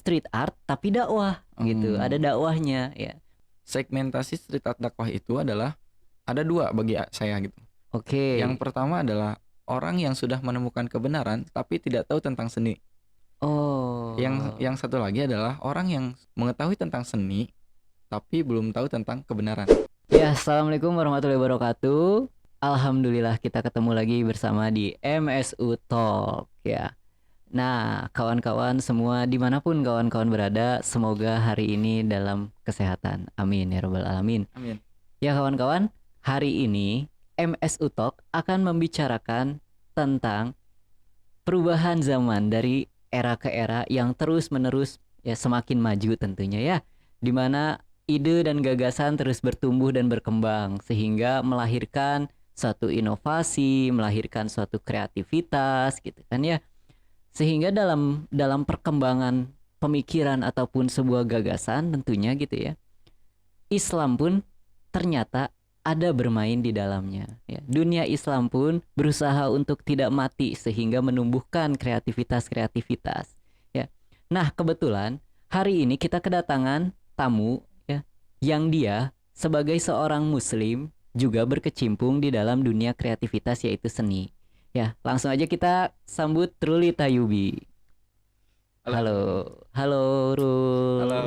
street art tapi dakwah gitu. Ada dakwahnya ya. Segmentasi street art dakwah itu adalah ada dua bagi saya gitu. Oke. Yang pertama adalah orang yang sudah menemukan kebenaran tapi tidak tahu tentang seni. Oh. Yang satu lagi adalah orang yang mengetahui tentang seni tapi belum tahu tentang kebenaran. Ya, assalamualaikum warahmatullahi wabarakatuh. Alhamdulillah kita ketemu lagi bersama di MSU Talk ya. Nah, kawan-kawan semua dimanapun kawan-kawan berada, semoga hari ini dalam kesehatan. Amin ya rabbal alamin. Amin. Ya kawan-kawan, hari ini MSU Talk akan membicarakan tentang perubahan zaman dari era ke era yang terus-menerus ya semakin maju tentunya ya. Dimana ide dan gagasan terus bertumbuh dan berkembang sehingga melahirkan suatu inovasi, melahirkan suatu kreativitas gitu kan ya. Sehingga dalam perkembangan pemikiran ataupun sebuah gagasan tentunya gitu ya, Islam pun ternyata ada bermain di dalamnya ya. Dunia Islam pun berusaha untuk tidak mati sehingga menumbuhkan kreativitas ya. Nah, kebetulan hari ini kita kedatangan tamu ya, yang dia sebagai seorang muslim juga berkecimpung di dalam dunia kreativitas yaitu seni. Ya, langsung aja kita sambut Ruli Tayubi. Halo Rul. Halo.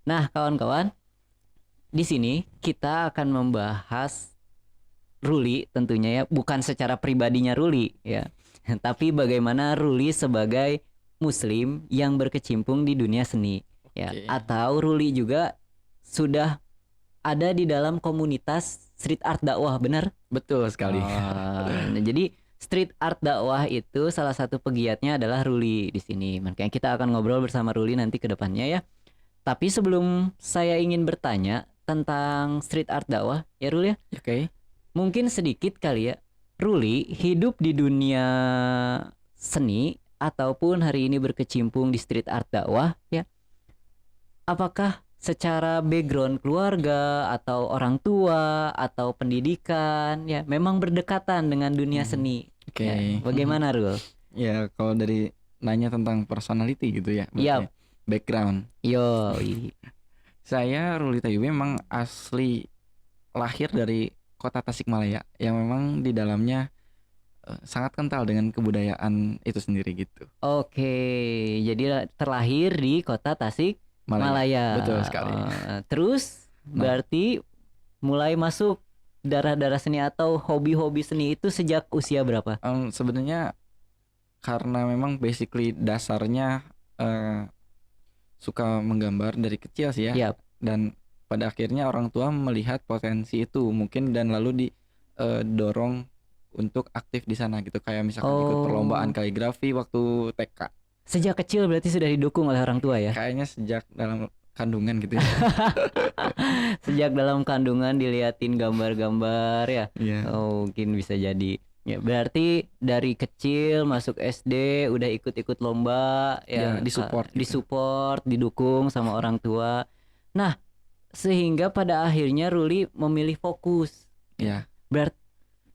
Nah, kawan-kawan, di sini kita akan membahas Ruli tentunya ya, bukan secara pribadinya Ruli ya, tapi bagaimana Ruli sebagai muslim yang berkecimpung di dunia seni ya, atau Ruli juga sudah ada di dalam komunitas street art dakwah, benar? Betul sekali. Nah, jadi street art dakwah itu salah satu pegiatnya adalah Ruli di sini. Makanya kita akan ngobrol bersama Ruli nanti ke depannya ya. Tapi sebelum saya ingin bertanya tentang street art dakwah, ya Ruli ya. Oke. Mungkin sedikit kali ya. Ruli hidup di dunia seni ataupun hari ini berkecimpung di street art dakwah ya. Apakah secara background keluarga atau orang tua atau pendidikan ya memang berdekatan dengan dunia seni? Oke. Ya, bagaimana Rul? Ya, kalau dari nanya tentang personality gitu ya, Iya. background. Yo. Saya Ruli Tayubi memang asli lahir dari kota Tasikmalaya yang memang di dalamnya sangat kental dengan kebudayaan itu sendiri gitu. Oke, jadi terlahir di kota Tasikmalaya. Betul sekali. Terus berarti mulai masuk darah-darah seni atau hobi-hobi seni itu sejak usia berapa? Sebenarnya karena memang basically dasarnya suka menggambar dari kecil sih ya. Yap. Dan pada akhirnya orang tua melihat potensi itu mungkin dan lalu didorong untuk aktif di sana gitu, kayak misalkan ikut perlombaan kaligrafi waktu TK. Sejak kecil berarti sudah didukung oleh orang tua ya? Kayaknya sejak dalam kandungan gitu ya. Sejak dalam kandungan diliatin gambar-gambar ya. Iya. Mungkin bisa jadi. Ya, berarti dari kecil masuk SD udah ikut-ikut lomba ya, disupport gitu. disupport, didukung sama orang tua. Nah, sehingga pada akhirnya Ruli memilih fokus. Ya.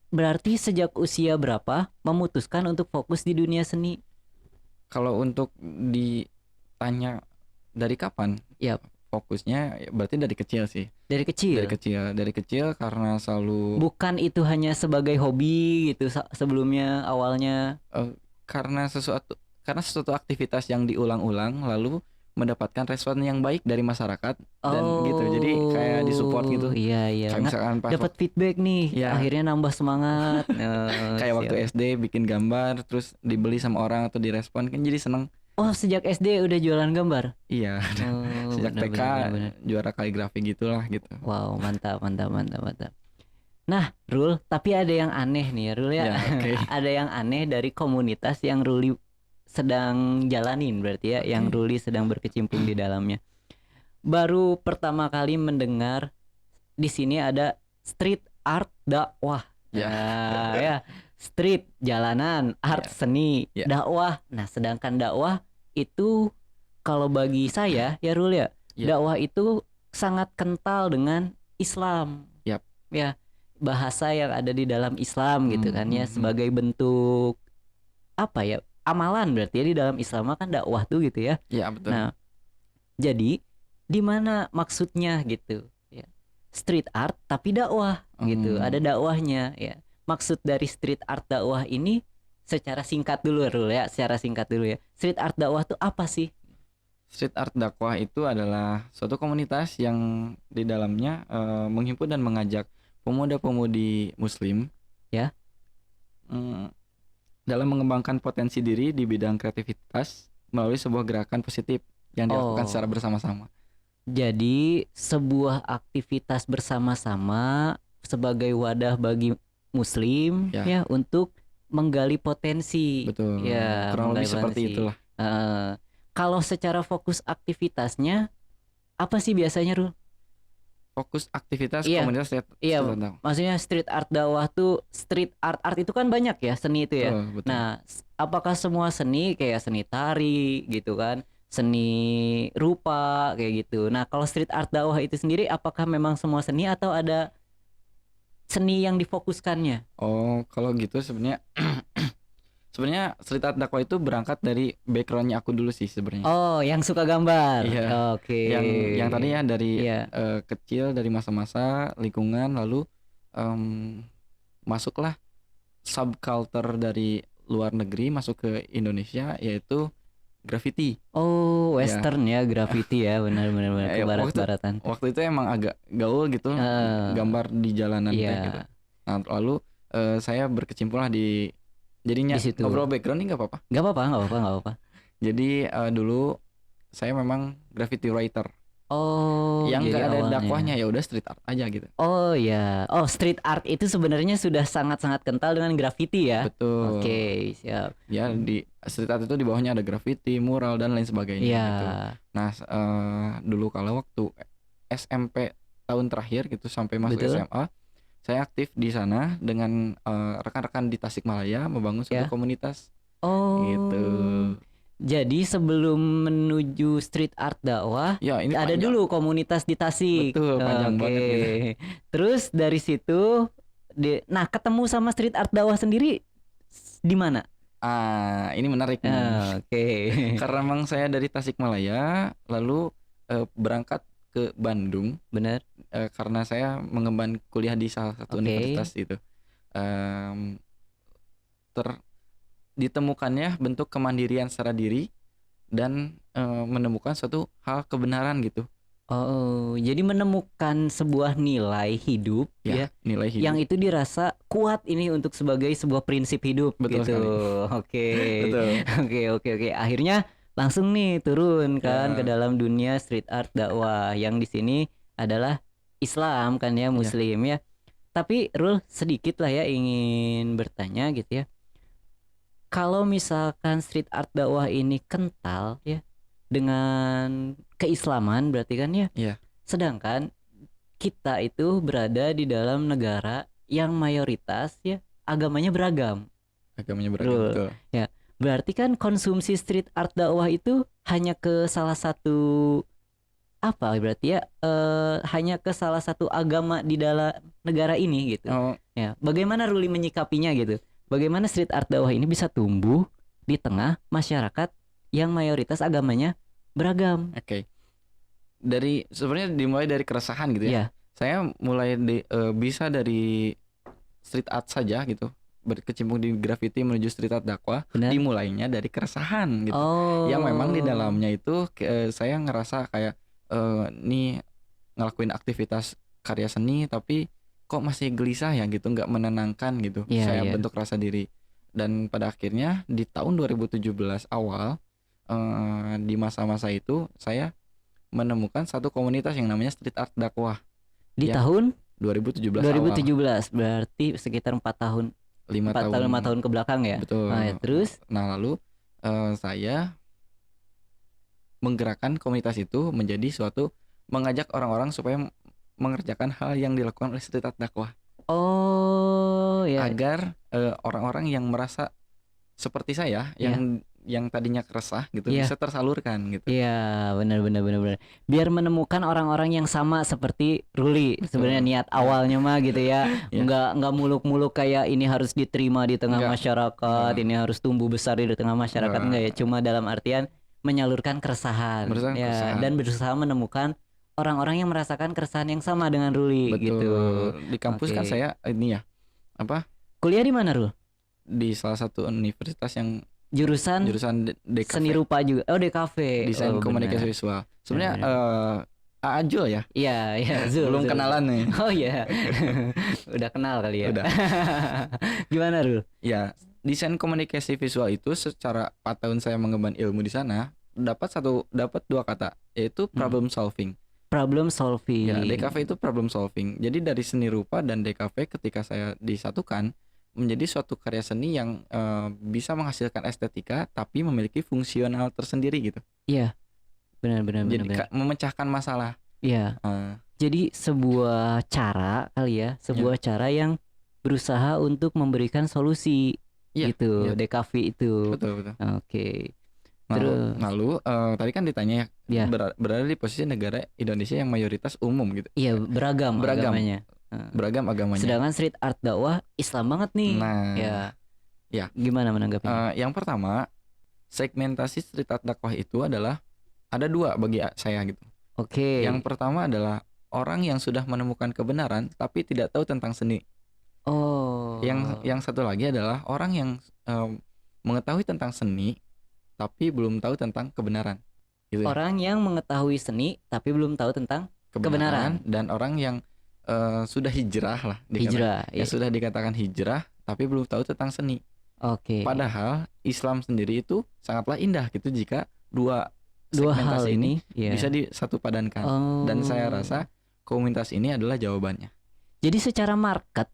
Berarti sejak usia berapa memutuskan untuk fokus di dunia seni? Kalau untuk ditanya dari kapan? Ya, fokusnya berarti dari kecil sih. Dari kecil karena selalu. Bukan itu hanya sebagai hobi gitu sebelumnya awalnya. Karena sesuatu aktivitas yang diulang-ulang lalu mendapatkan respon yang baik dari masyarakat dan gitu. Jadi kayak disupport gitu. Iya. Kayak misalkan dapat feedback nih, ya. Akhirnya nambah semangat. Kayak waktu SD bikin gambar terus dibeli sama orang atau direspon kan jadi seneng. Oh, sejak SD udah jualan gambar? Iya. Sejak TK juara kaligrafi gitulah gitu. Wow, mantap. Nah, Rul, tapi ada yang aneh nih Rul ya. Okay. Ada yang aneh dari komunitas yang Ruli sedang jalanin berarti ya, yang Ruli sedang berkecimpung di dalamnya. Baru pertama kali mendengar di sini ada street art dakwah. Ya. Street jalanan, art seni, dakwah. Nah, sedangkan dakwah itu kalau bagi saya ya Rul ya, dakwah itu sangat kental dengan Islam. Ya, bahasa yang ada di dalam Islam gitu kan ya, sebagai bentuk apa ya, amalan berarti ya, di dalam Islam kan dakwah tuh gitu ya. Ya betul. Nah, jadi di mana maksudnya gitu ya. Street art tapi dakwah gitu. Ada dakwahnya ya. Maksud dari street art dakwah ini secara singkat dulu Rul ya, secara singkat dulu ya. Street art dakwah tuh apa sih? Street art dakwah itu adalah suatu komunitas yang di dalamnya menghimpun dan mengajak pemuda-pemudi Muslim Ya. Dalam mengembangkan potensi diri di bidang kreativitas melalui sebuah gerakan positif yang dilakukan secara bersama-sama. Jadi sebuah aktivitas bersama-sama sebagai wadah bagi Muslim ya untuk menggali potensi. Betul. Ya, kurang lebih seperti itulah. Kalau secara fokus aktivitasnya apa sih biasanya, Rul? Fokus aktivitas Iya. komunitas street art. Maksudnya street art dakwah tuh, street art itu kan banyak ya seni itu ya. Betul. Nah, apakah semua seni kayak seni tari gitu kan, seni rupa kayak gitu. Nah, kalau street art dakwah itu sendiri apakah memang semua seni atau ada seni yang difokuskannya? Oh, kalau gitu sebenarnya street art dakwah itu berangkat dari backgroundnya aku dulu sih sebenarnya. Oh, yang suka gambar. Iya. Oke. Yang tadi ya dari kecil, dari masa-masa lingkungan, lalu masuklah subculture dari luar negeri masuk ke Indonesia, yaitu graffiti. Oh, western ya graffiti ya, benar-benar ke barat-baratan. Waktu itu emang agak gaul gitu, gambar di jalanan gitu. Nah, lalu saya berkecimpung lah jadinya ngobrol background ini nggak apa-apa? Nggak apa-apa. Jadi dulu saya memang graffiti writer. Oh, yang nggak ada awalnya dakwahnya, ya udah street art aja gitu. Oh ya, street art itu sebenarnya sudah sangat-sangat kental dengan graffiti ya. Betul. Oke, siap. Ya, di street art itu di bawahnya ada graffiti, mural dan lain sebagainya gitu. Nah, dulu kalau waktu SMP tahun terakhir gitu sampai masuk SMA, saya aktif di sana dengan rekan-rekan di Tasikmalaya membangun suatu komunitas. Oh. Gitu. Jadi sebelum menuju street art dakwah, ini ada dulu komunitas di Tasik. Betul, panjang banget gitu. Terus dari situ, nah ketemu sama street art dakwah sendiri di mana? Ini menarik. Oke. Karena memang saya dari Tasikmalaya, lalu berangkat ke Bandung. Benar. Karena saya mengemban kuliah di salah satu universitas itu. Ditemukannya bentuk kemandirian secara diri dan menemukan suatu hal kebenaran gitu. Oh, jadi menemukan sebuah nilai hidup ya, nilai hidup yang itu dirasa kuat ini untuk sebagai sebuah prinsip hidup. Betul gitu. Oke. Oke. Akhirnya langsung nih turun kan ke dalam dunia street art dakwah yang di sini adalah Islam kan ya, Muslim ya. Tapi Rul sedikit lah ya ingin bertanya gitu ya. Kalau misalkan street art dakwah ini kental ya dengan keislaman berarti kan ya. Sedangkan kita itu berada di dalam negara yang mayoritas ya agamanya beragam. Betul. Ya, berarti kan konsumsi street art dakwah itu hanya ke salah satu berarti ya hanya ke salah satu agama di dalam negara ini gitu. Ya, bagaimana Ruli menyikapinya gitu? Bagaimana street art dakwah ini bisa tumbuh di tengah masyarakat yang mayoritas agamanya beragam? Oke. Sebenarnya dimulai dari keresahan gitu ya. Saya mulai bisa dari street art saja gitu, berkecimpung di graffiti menuju street art dakwah. Dimulainya dari keresahan gitu. Yang memang di dalamnya itu saya ngerasa kayak nih ngelakuin aktivitas karya seni tapi kok masih gelisah ya gitu, nggak menenangkan gitu. Saya bentuk rasa diri, dan pada akhirnya di tahun 2017 awal di masa-masa itu saya menemukan satu komunitas yang namanya street art dakwah di tahun 2017 awal. Berarti sekitar 4 tahun 5 tahun ke belakang ya. Betul. Terus lalu saya menggerakkan komunitas itu menjadi suatu mengajak orang-orang supaya mengerjakan hal yang dilakukan oleh street art dakwah. Agar orang-orang yang merasa seperti saya yang yang tadinya resah gitu Iya. bisa tersalurkan gitu. Iya, benar. Biar menemukan orang-orang yang sama seperti Ruli. Sebenarnya niat awalnya mah gitu ya, Iya. nggak muluk-muluk kayak ini harus diterima di tengah Enggak. masyarakat, ini harus tumbuh besar di tengah masyarakat, enggak ya. Cuma dalam artian menyalurkan keresahan, Menyalurkan ya, keresahan. dan berusaha menemukan orang-orang yang merasakan keresahan yang sama dengan Ruli. Betul. Gitu. Di kampus kan saya ini ya, Kuliah di mana, Rul? Di salah satu universitas yang Jurusan DKV. seni rupa juga. Oh, DKV. Desain komunikasi visual. Sebenarnya Ajul ya. Iya, Zul. Belum kenalan nih. Oh iya. Udah kenal kali ya. Udah. Gimana, Rul? Ya, desain komunikasi visual itu secara 4 tahun saya mengemban ilmu di sana dapat dua kata, yaitu problem solving. Problem solving. Ya, DKV itu problem solving. Jadi dari seni rupa dan DKV ketika saya disatukan menjadi suatu karya seni yang bisa menghasilkan estetika tapi memiliki fungsional tersendiri gitu. Iya. Benar. Jadi memecahkan masalah. Iya. Jadi sebuah cara kali ya, cara yang berusaha untuk memberikan solusi gitu. DKV itu. Betul. Oke. Lalu tadi kan ditanya ya, berada di posisi negara Indonesia yang mayoritas umum gitu. Iya, beragam agamanya. Beragam agamanya. Sedangkan street art dakwah Islam banget nih. Nah, ya. Gimana menanggapinya? Yang pertama, segmentasi street art dakwah itu adalah ada dua bagi saya gitu. Oke. Yang pertama adalah orang yang sudah menemukan kebenaran tapi tidak tahu tentang seni. Oh. Yang satu lagi adalah orang yang mengetahui tentang seni tapi belum tahu tentang kebenaran. Gitu. Orang yang mengetahui seni tapi belum tahu tentang kebenaran. Dan orang yang sudah hijrah lah, sudah dikatakan hijrah tapi belum tahu tentang seni. Oke. Padahal Islam sendiri itu sangatlah indah gitu jika dua hal ini bisa disatu padankan. Dan saya rasa komunitas ini adalah jawabannya. Jadi secara market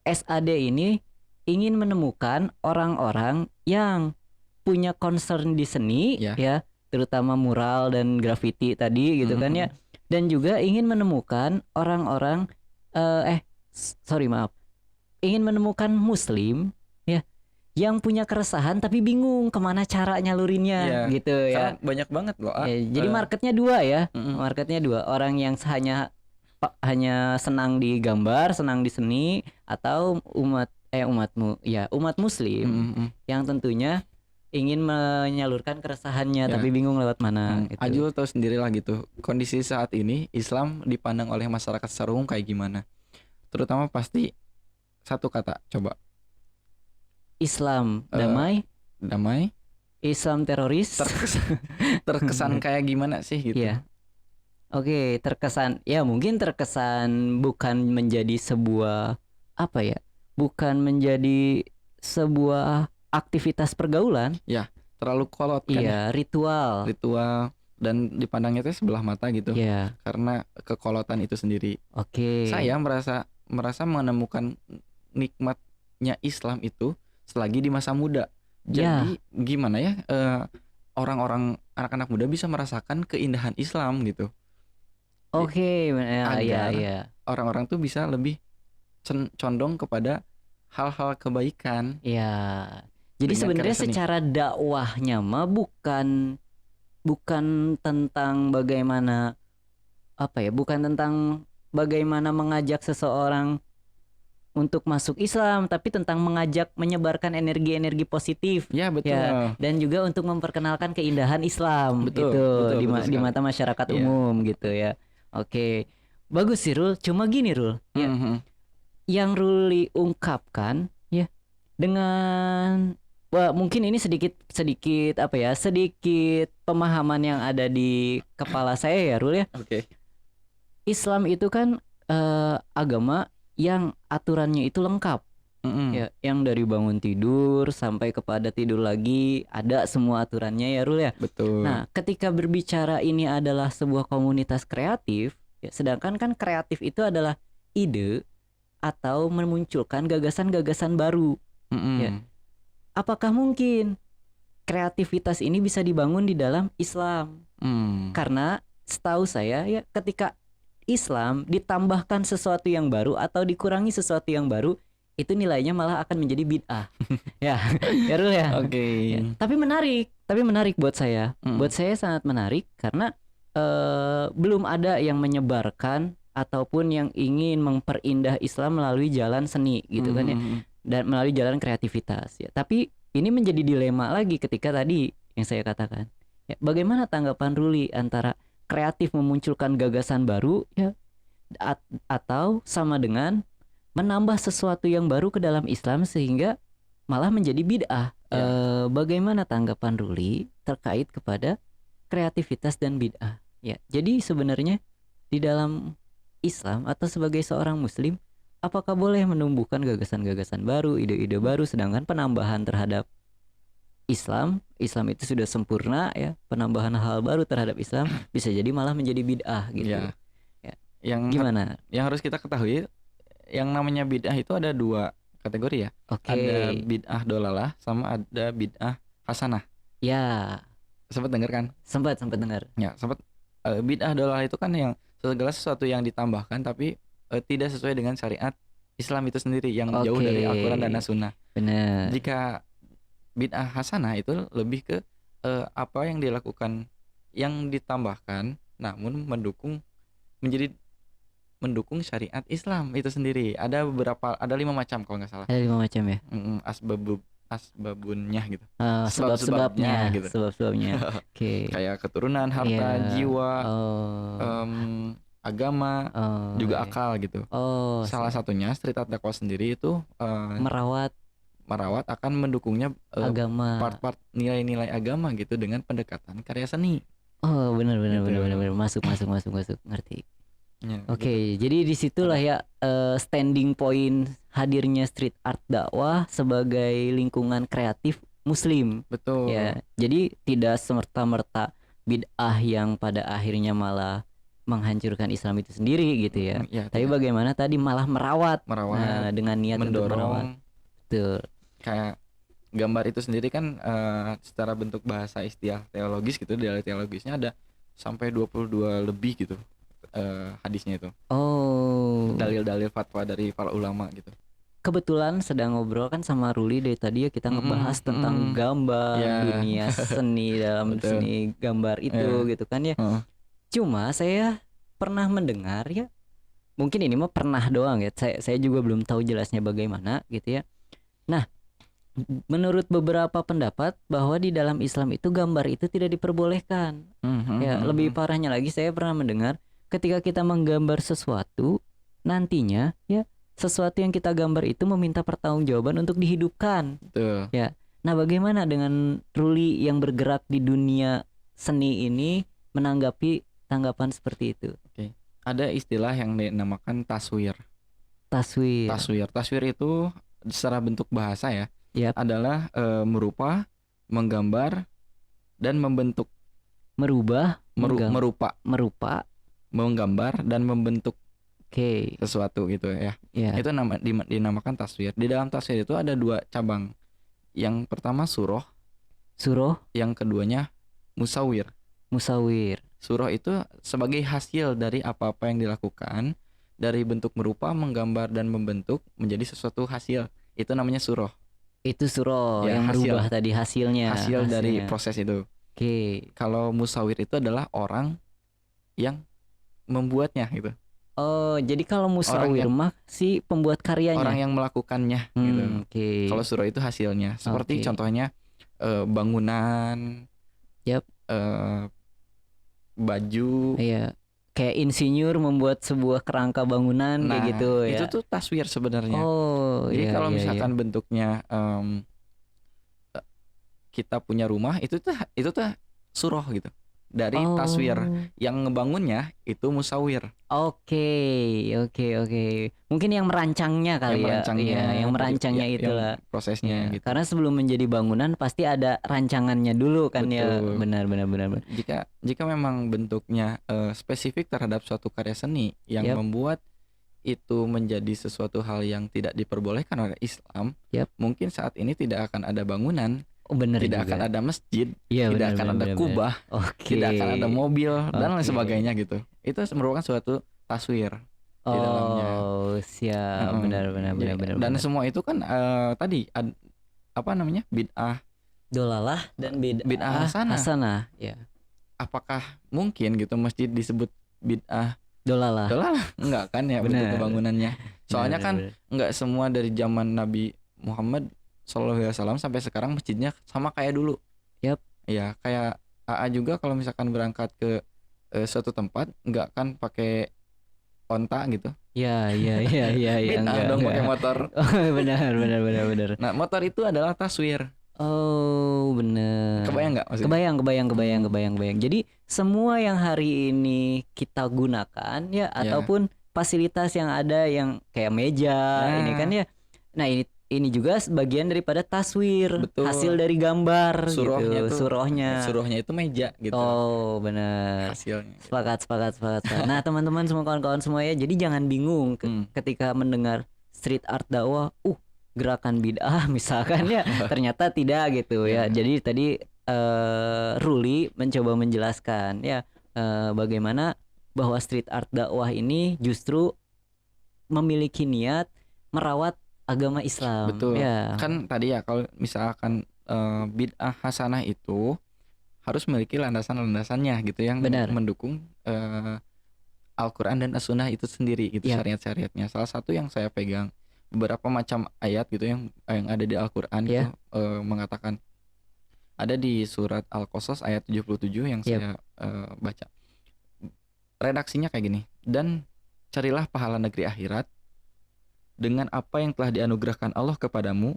SAD ini ingin menemukan orang-orang yang punya concern di seni ya, terutama mural dan graffiti tadi gitu kan ya. Dan juga ingin menemukan orang-orang ingin menemukan muslim ya yang punya keresahan tapi bingung kemana cara nyalurinnya gitu ya. Banyak banget loh. Jadi marketnya dua ya. Marketnya dua, orang yang hanya senang di gambar, senang di seni, atau umat muslim yang tentunya ingin menyalurkan keresahannya tapi bingung lewat mana gitu. Ajul tahu sendirilah gitu. Kondisi saat ini Islam dipandang oleh masyarakat secara umum kayak gimana? Terutama pasti satu kata, coba. Islam damai. Islam teroris. Terkesan kayak gimana sih gitu? Iya. Oke, terkesan mungkin terkesan bukan menjadi sebuah bukan menjadi sebuah aktivitas pergaulan. Ya, terlalu kolot kan. Iya, ritual dan dipandangnya itu sebelah mata gitu. Iya. Karena kekolotan itu sendiri. Oke. Saya merasa menemukan nikmatnya Islam itu selagi di masa muda. Jadi gimana ya orang-orang anak-anak muda bisa merasakan keindahan Islam gitu. Oke, agar orang-orang tuh bisa lebih condong kepada hal-hal kebaikan. Iya. Jadi sebenarnya secara dakwahnya mah bukan tentang bagaimana bukan tentang bagaimana mengajak seseorang untuk masuk Islam, tapi tentang mengajak menyebarkan energi-energi positif. Ya, betul. Ya, dan juga untuk memperkenalkan keindahan Islam. Betul, gitu betul di mata masyarakat umum gitu ya. Oke. Bagus sih, Rul. Cuma gini, Rul. Ya. Yang Ruli ungkapkan ya dengan mungkin ini sedikit pemahaman yang ada di kepala saya ya, Rul ya. Oke. Islam itu kan agama yang aturannya itu lengkap. Ya, yang dari bangun tidur sampai kepada tidur lagi ada semua aturannya ya, Rul ya. Betul. Nah, ketika berbicara ini adalah sebuah komunitas kreatif, ya, sedangkan kan kreatif itu adalah ide atau memunculkan gagasan-gagasan baru. Ya. Apakah mungkin kreativitas ini bisa dibangun di dalam Islam? Karena setahu saya ya, ketika Islam ditambahkan sesuatu yang baru atau dikurangi sesuatu yang baru, itu nilainya malah akan menjadi bid'ah. Ya, ya Rul ya. Oke. Ya, tapi menarik buat saya. Buat saya sangat menarik karena belum ada yang menyebarkan ataupun yang ingin memperindah Islam melalui jalan seni gitu kan ya, dan melalui jalan kreativitas ya. Tapi ini menjadi dilema lagi ketika tadi yang saya katakan. Ya, bagaimana tanggapan Ruli antara kreatif memunculkan gagasan baru ya atau sama dengan menambah sesuatu yang baru ke dalam Islam sehingga malah menjadi bid'ah. Bagaimana tanggapan Ruli terkait kepada kreativitas dan bid'ah? Ya, jadi sebenarnya di dalam Islam atau sebagai seorang Muslim, apakah boleh menumbuhkan gagasan-gagasan baru, ide-ide baru, sedangkan penambahan terhadap Islam itu sudah sempurna ya, penambahan hal baru terhadap Islam bisa jadi malah menjadi bid'ah gitu. Ya. Yang gimana? Yang harus kita ketahui, yang namanya bid'ah itu ada 2 kategori ya. Ada bid'ah dolalah sama ada bid'ah hasanah. Ya. Sempat dengar kan? Sempat dengar. Ya, sempat. Bid'ah dolalah itu kan yang segala sesuatu yang ditambahkan tapi tidak sesuai dengan syariat Islam itu sendiri yang jauh dari Al-Quran dan As-Sunnah. Benar. Jika bid'ah hasanah itu lebih ke apa yang dilakukan yang ditambahkan namun mendukung syariat Islam itu sendiri. Ada 5 macam kalau nggak salah. Ada 5 macam ya. Asbabunnya gitu. Sebab-sebabnya gitu. Sebab-sebabnya. Oke. Kayak keturunan, harta, jiwa, agama, juga akal gitu. Salah satunya Street Art Dakwah sendiri itu merawat akan mendukungnya agama, part-part nilai-nilai agama gitu dengan pendekatan karya seni. Benar masuk ngerti. Ya, Oke, jadi disitulah ya standing point hadirnya Street Art Dakwah sebagai lingkungan kreatif Muslim. Betul. Ya, jadi tidak semerta-merta bid'ah yang pada akhirnya malah menghancurkan Islam itu sendiri gitu ya. Tapi bagaimana tadi malah merawat. Nah, dengan niat mendorong, untuk merawat. Betul. Kayak gambar itu sendiri kan secara bentuk bahasa istilah teologis gitu, dalil teologisnya ada sampai 22 lebih gitu. Hadisnya itu. Dalil-dalil fatwa dari para ulama gitu. Kebetulan sedang ngobrol kan sama Ruli dari tadi ya, kita ngebahas tentang gambar, dunia seni dalam seni gambar itu gitu kan ya. Cuma saya pernah mendengar ya, mungkin ini mah pernah doang ya. Saya juga belum tahu jelasnya bagaimana gitu ya. Nah, menurut beberapa pendapat bahwa di dalam Islam itu gambar itu tidak diperbolehkan. Ya, lebih parahnya lagi saya pernah mendengar ketika kita menggambar sesuatu, nantinya ya sesuatu yang kita gambar itu meminta pertanggungjawaban untuk dihidupkan. Betul. Ya. Nah, bagaimana dengan Ruli yang bergerak di dunia seni ini menanggapi tanggapan seperti itu? Oke. Ada istilah yang dinamakan taswir. Taswir itu secara bentuk bahasa ya, adalah merupa, menggambar, dan membentuk. Merupa, menggambar dan membentuk sesuatu gitu ya. Itu dinamakan taswir. Di dalam taswir itu ada 2 cabang. Yang pertama surah, yang keduanya musawir. Surah itu sebagai hasil dari apa-apa yang dilakukan, dari bentuk merupa, menggambar dan membentuk menjadi sesuatu hasil. Itu namanya surah. Itu surah ya, yang merubah tadi hasilnya. Hasil dari proses itu. Kalau musawir itu adalah orang yang membuatnya gitu. Jadi kalau musawir mah si pembuat karyanya. Orang yang melakukannya gitu. Kalau surah itu hasilnya. Seperti contohnya bangunan, baju. Iya. Kayak insinyur membuat sebuah kerangka bangunan kayak gitu ya. Itu tuh taswir sebenarnya. Jadi kalau misalkan bentuknya kita punya rumah, itu tuh surah gitu. Dari taswir, yang ngebangunnya itu musawir. Oke. Mungkin yang merancangnya kali yang merancangnya itulah prosesnya gitu. Karena sebelum menjadi bangunan pasti ada rancangannya dulu kan. Betul. Ya. Benar. Jika memang bentuknya spesifik terhadap suatu karya seni yang membuat itu menjadi sesuatu hal yang tidak diperbolehkan oleh Islam, mungkin saat ini tidak akan ada bangunan. Tidak akan ada masjid, tidak akan ada kubah, tidak akan ada mobil dan lain sebagainya gitu. Itu merupakan suatu taswir. di dalamnya. Oh, siap. Benar benar benar benar. Dan benar. semua itu kan tadi apa namanya? Bid'ah Dolalah dan bid'ah hasanah. Ya. Apakah mungkin gitu masjid disebut bid'ah Dolalah? Enggak kan ya, bentuk pembangunannya. Soalnya kan enggak semua dari zaman Nabi Muhammad SAW sampai sekarang masjidnya sama kayak dulu. Yap. Ya, kayak AA juga kalau misalkan berangkat ke suatu tempat enggak kan pakai onta gitu. Ya. Bid'ah dong pakai motor. Benar. Nah, motor itu adalah taswir. Oh, benar. Kebayang nggak maksudnya? Kebayang. Jadi semua yang hari ini kita gunakan ya ataupun fasilitas yang ada yang kayak meja ini kan ya. Nah, ini juga sebagian daripada taswir. Betul. Hasil dari gambar Surohnya gitu. Surohnya itu meja gitu. Oh, benar. Hasilnya. Sepakat. Nah, teman-teman semua, kawan-kawan semua ya. Jadi jangan bingung ketika mendengar street art dakwah, gerakan bid'ah misalkan ya, ternyata tidak gitu ya. Jadi tadi Ruli mencoba menjelaskan ya bagaimana bahwa street art dakwah ini justru memiliki niat merawat agama Islam. Betul. Ya. Kan tadi ya kalau misalkan bid'ah hasanah itu harus memiliki landasan-landasannya gitu yang mendukung Al-Qur'an dan As-Sunnah itu sendiri gitu, syariat-syariatnya. Salah satu yang saya pegang beberapa macam ayat gitu yang ada di Al-Qur'an gitu mengatakan, ada di surat Al-Qasas ayat 77 yang saya baca. Redaksinya kayak gini, dan carilah pahala negeri akhirat dengan apa yang telah dianugerahkan Allah kepadamu,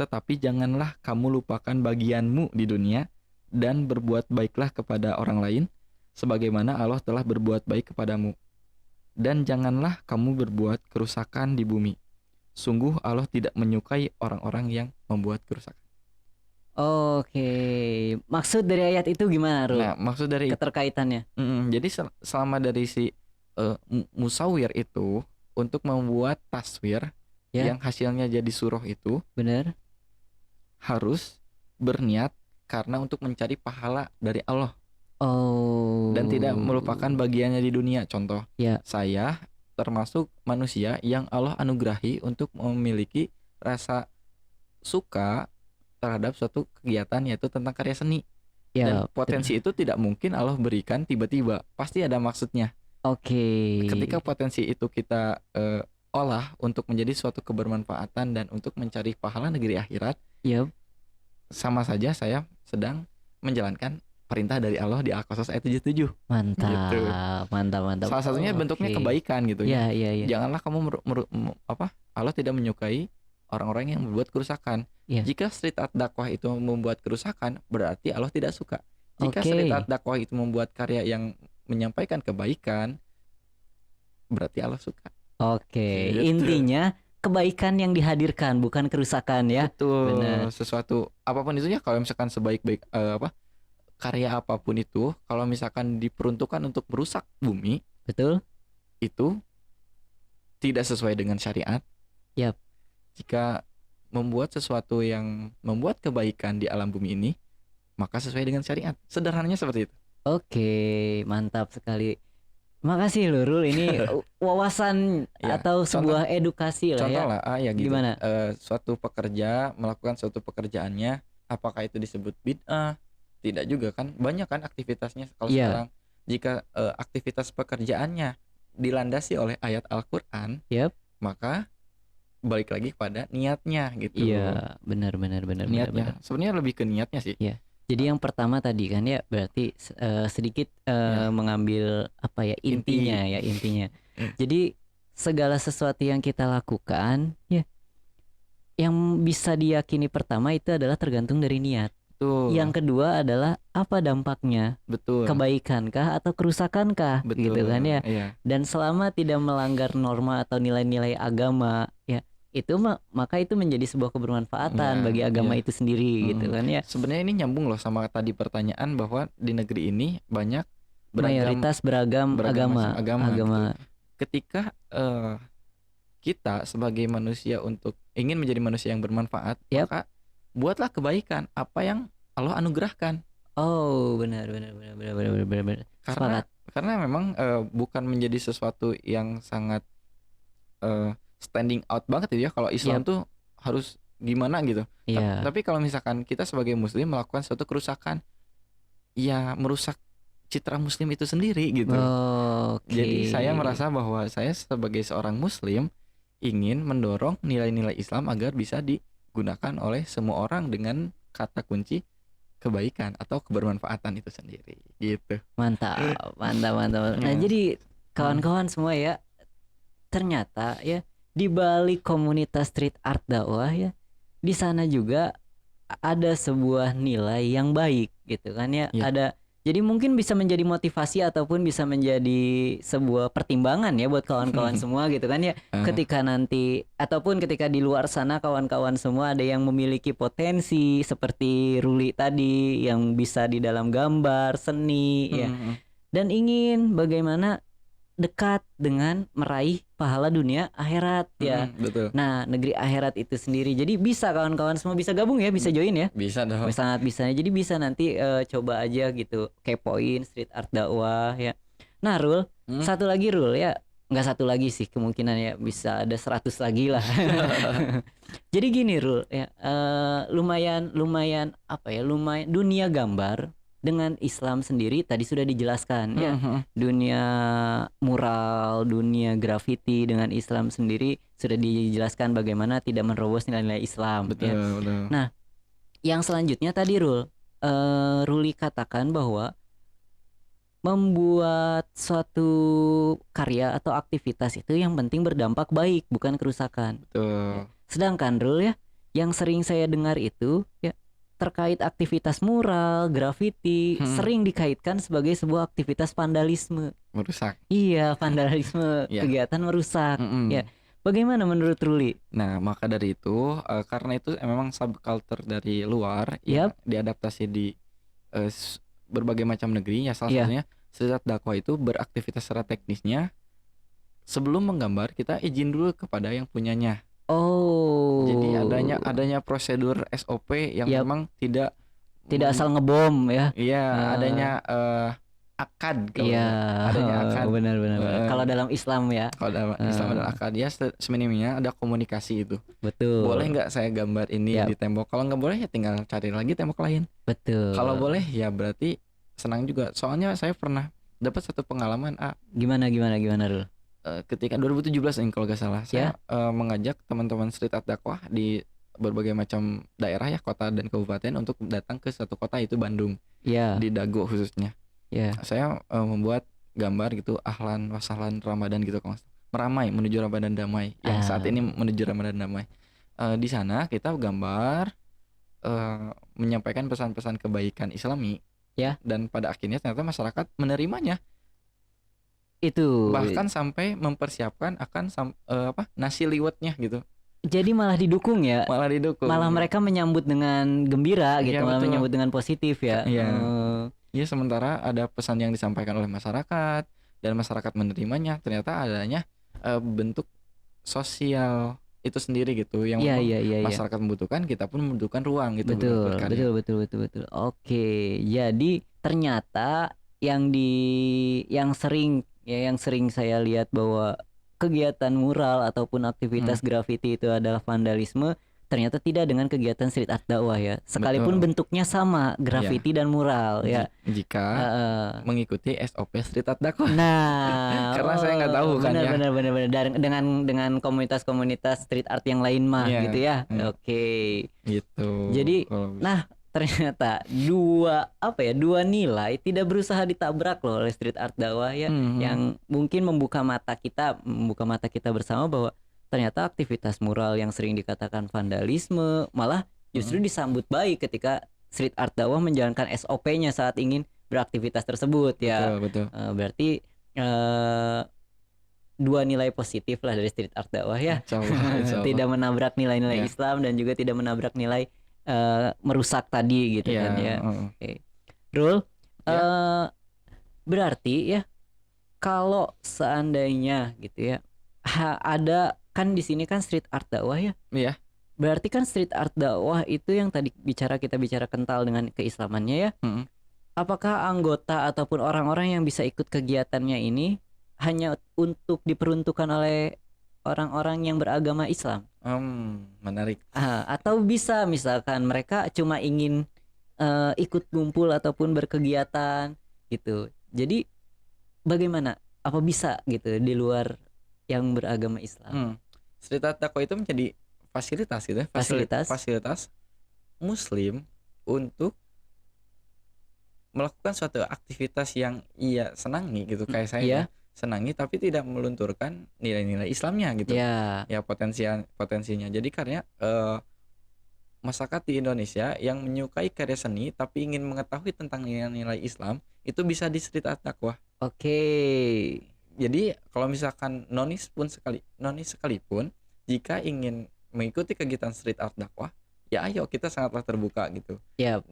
tetapi janganlah kamu lupakan bagianmu di dunia dan berbuat baiklah kepada orang lain sebagaimana Allah telah berbuat baik kepadamu, dan janganlah kamu berbuat kerusakan di bumi. Sungguh Allah tidak menyukai orang-orang yang membuat kerusakan. Oke, maksud dari ayat itu gimana, Ru? Nah, maksud dari keterkaitannya. Jadi selama dari si musawir itu untuk membuat taswir yang hasilnya jadi surah itu, benar, harus berniat karena untuk mencari pahala dari Allah. Oh. Dan tidak melupakan bagiannya di dunia. Contoh, saya termasuk manusia yang Allah anugerahi untuk memiliki rasa suka terhadap suatu kegiatan, yaitu tentang karya seni. Dan potensi itu tidak mungkin Allah berikan tiba-tiba, pasti ada maksudnya. Oke. Ketika potensi itu kita olah untuk menjadi suatu kebermanfaatan dan untuk mencari pahala negeri akhirat, sama saja saya sedang menjalankan perintah dari Allah di Al-Qasas ayat 77. Mantap, gitu. mantap. Salah satunya bentuknya kebaikan gitu ya. Janganlah kamu Allah tidak menyukai orang-orang yang membuat kerusakan. Jika street art dakwah itu membuat kerusakan, berarti Allah tidak suka. Jika street art dakwah itu membuat karya yang menyampaikan kebaikan, berarti Allah suka. Oke. Gitu. Intinya kebaikan yang dihadirkan, bukan kerusakan ya. Betul. Benar. Sesuatu apapun itu ya, kalau misalkan sebaik-baik karya apapun itu, kalau misalkan diperuntukkan untuk merusak bumi, betul, itu tidak sesuai dengan syariat. Jika membuat sesuatu yang membuat kebaikan di alam bumi ini, maka sesuai dengan syariat. Sederhananya seperti itu. Oke, mantap sekali. Makasih Lurul, ini wawasan atau sebuah edukasi lah ya. Contoh lah, gitu. Gimana? Suatu pekerja melakukan suatu pekerjaannya, apakah itu disebut bid'ah? Tidak juga kan, banyak kan aktivitasnya kalau sekarang. Jika aktivitas pekerjaannya dilandasi oleh ayat Al-Qur'an, maka balik lagi pada niatnya gitu. Iya, benar. Niatnya, sebenarnya lebih ke niatnya sih. Iya. Jadi yang pertama tadi kan ya, berarti sedikit mengambil apa ya, intinya. Jadi segala sesuatu yang kita lakukan ya, yang bisa diyakini pertama itu adalah tergantung dari niat. Betul. Yang kedua adalah apa dampaknya? Betul. Kebaikankah atau kerusakankah? Betul. Gitu kan ya. Iya. Dan selama tidak melanggar norma atau nilai-nilai agama ya, itu maka itu menjadi sebuah kebermanfaatan bagi agama itu sendiri gitu kan ya. Sebenarnya ini nyambung loh sama tadi pertanyaan bahwa di negeri ini banyak mayoritas beragam agama. Gitu. Ketika kita sebagai manusia untuk ingin menjadi manusia yang bermanfaat, maka buatlah kebaikan apa yang Allah anugerahkan. Oh, benar. Karena memang bukan menjadi sesuatu yang sangat standing out banget gitu ya kalau Islam tuh harus gimana gitu. Tapi kalau misalkan kita sebagai muslim melakukan suatu kerusakan, ya merusak citra muslim itu sendiri gitu. Jadi saya merasa bahwa saya sebagai seorang muslim ingin mendorong nilai-nilai Islam agar bisa digunakan oleh semua orang dengan kata kunci kebaikan atau kebermanfaatan itu sendiri gitu. Mantap. Nah, jadi kawan-kawan semua ya, ternyata ya di balik komunitas street art dakwah ya, di sana juga ada sebuah nilai yang baik gitu kan ya. Ada, jadi mungkin bisa menjadi motivasi ataupun bisa menjadi sebuah pertimbangan ya buat kawan-kawan semua gitu kan ya. Ketika nanti ataupun ketika di luar sana kawan-kawan semua ada yang memiliki potensi seperti Ruli tadi yang bisa di dalam gambar, seni ya. Dan ingin bagaimana dekat dengan meraih pahala dunia akhirat ya. Betul. Nah, negeri akhirat itu sendiri. Jadi bisa kawan-kawan semua bisa gabung ya, bisa join ya. Bisa dong. Sangat bisa. Jadi bisa nanti coba aja gitu kepoin street art dakwah ya. Nah, Rul, satu lagi Rul ya. Enggak satu lagi sih, kemungkinan ya bisa ada 100 lagi lah. Jadi gini Rul ya, lumayan apa ya? Lumayan dunia gambar dengan Islam sendiri tadi sudah dijelaskan ya. Dunia mural, dunia grafiti dengan Islam sendiri sudah dijelaskan bagaimana tidak menerobos nilai-nilai Islam. Betul, ya. betul. Nah, yang selanjutnya tadi Ruli katakan bahwa membuat suatu karya atau aktivitas itu yang penting berdampak baik, bukan kerusakan. Betul. Sedangkan Rul ya, yang sering saya dengar itu ya terkait aktivitas mural, grafiti sering dikaitkan sebagai sebuah aktivitas vandalisme. Merusak. Iya, vandalisme, kegiatan merusak. Ya, bagaimana menurut Ruli? Nah, maka dari itu karena itu memang subculture dari luar yang diadaptasi di berbagai macam negeri ya, salah satunya street art dakwah itu beraktivitas secara teknisnya. Sebelum menggambar kita izin dulu kepada yang punyanya. Jadi adanya prosedur SOP yang memang tidak asal ngebom ya. Iya, adanya akad kalau adanya akad. Benar. Kalau dalam Islam ya. Kalau dalam Islam ada akad ya, seminimnya ada komunikasi itu. Betul. Boleh nggak saya gambar ini di tembok? Kalau nggak boleh ya tinggal cari lagi tembok lain. Betul. Kalau boleh ya berarti senang juga. Soalnya saya pernah dapat satu pengalaman. Gimana Rul? Ketika 2017 ini kalau gak salah saya mengajak teman-teman street art dakwah di berbagai macam daerah ya, kota dan kabupaten untuk datang ke satu kota itu Bandung, di Dago khususnya. Saya membuat gambar gitu, ahlan wasahlan Ramadan gitu, meramai menuju Ramadan damai yang saat ini menuju Ramadan damai. Di sana kita gambar menyampaikan pesan-pesan kebaikan Islami dan pada akhirnya ternyata masyarakat menerimanya. Itu bahkan sampai mempersiapkan akan nasi liwetnya gitu. Jadi malah didukung ya. Malah mereka menyambut dengan gembira gitu, malah menyambut dengan positif ya. Iya, sementara ada pesan yang disampaikan oleh masyarakat dan masyarakat menerimanya, ternyata adanya bentuk sosial itu sendiri gitu yang masyarakat membutuhkan, kita pun membutuhkan ruang gitu. Betul. Oke, jadi ternyata yang sering saya lihat bahwa kegiatan mural ataupun aktivitas grafiti itu adalah vandalisme, ternyata tidak dengan kegiatan street art dakwah ya. Sekalipun bentuknya sama, grafiti dan mural ya. Jika mengikuti SOP street art dakwah. Nah, karena saya nggak tahu kan ya. Benar. Dengan komunitas-komunitas street art yang lain mah gitu ya. Oke. Gitu. Jadi ternyata dua nilai tidak berusaha ditabrak loh oleh street art dakwah ya, yang mungkin membuka mata kita bersama bahwa ternyata aktivitas mural yang sering dikatakan vandalisme malah justru disambut baik ketika street art dakwah menjalankan SOP-nya saat ingin beraktivitas tersebut ya. Betul. Berarti dua nilai positif lah dari street art dakwah ya. Insya Allah. Tidak menabrak nilai-nilai Islam dan juga tidak menabrak nilai merusak tadi gitu kan ya. Okay. Rul, berarti ya kalau seandainya gitu ya ada kan di sini kan street art dakwah ya. Iya. Berarti kan street art dakwah itu yang tadi kita bicara kental dengan keislamannya ya. Apakah anggota ataupun orang-orang yang bisa ikut kegiatannya ini hanya untuk diperuntukkan oleh orang-orang yang beragama Islam. Menarik. Atau bisa misalkan mereka cuma ingin ikut ngumpul ataupun berkegiatan gitu. Jadi bagaimana? Apa bisa gitu di luar yang beragama Islam? Street art dakwah itu menjadi fasilitas gitu ya. Fasilitas Muslim untuk melakukan suatu aktivitas yang ia senangi gitu, kayak saya senangi tapi tidak melunturkan nilai-nilai Islamnya gitu. Ya potensinya. Jadi karena masyarakat di Indonesia yang menyukai karya seni tapi ingin mengetahui tentang nilai-nilai Islam itu bisa di street art dakwah. Oke. Jadi kalau misalkan nonis sekalipun jika ingin mengikuti kegiatan street art dakwah, ya ayo, kita sangatlah terbuka gitu.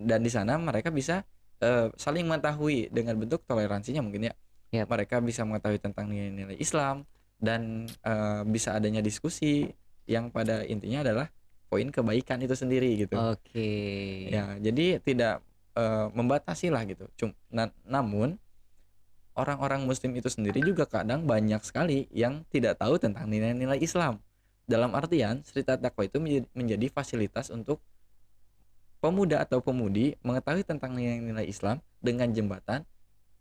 Dan di sana mereka bisa saling mengetahui dengan bentuk toleransinya mungkin ya. Mereka bisa mengetahui tentang nilai-nilai Islam dan bisa adanya diskusi yang pada intinya adalah poin kebaikan itu sendiri gitu. Oke. Ya, jadi tidak membatasi lah gitu. Namun orang-orang Muslim itu sendiri juga kadang banyak sekali yang tidak tahu tentang nilai-nilai Islam. Dalam artian street art dakwah itu menjadi fasilitas untuk pemuda atau pemudi mengetahui tentang nilai-nilai Islam dengan jembatan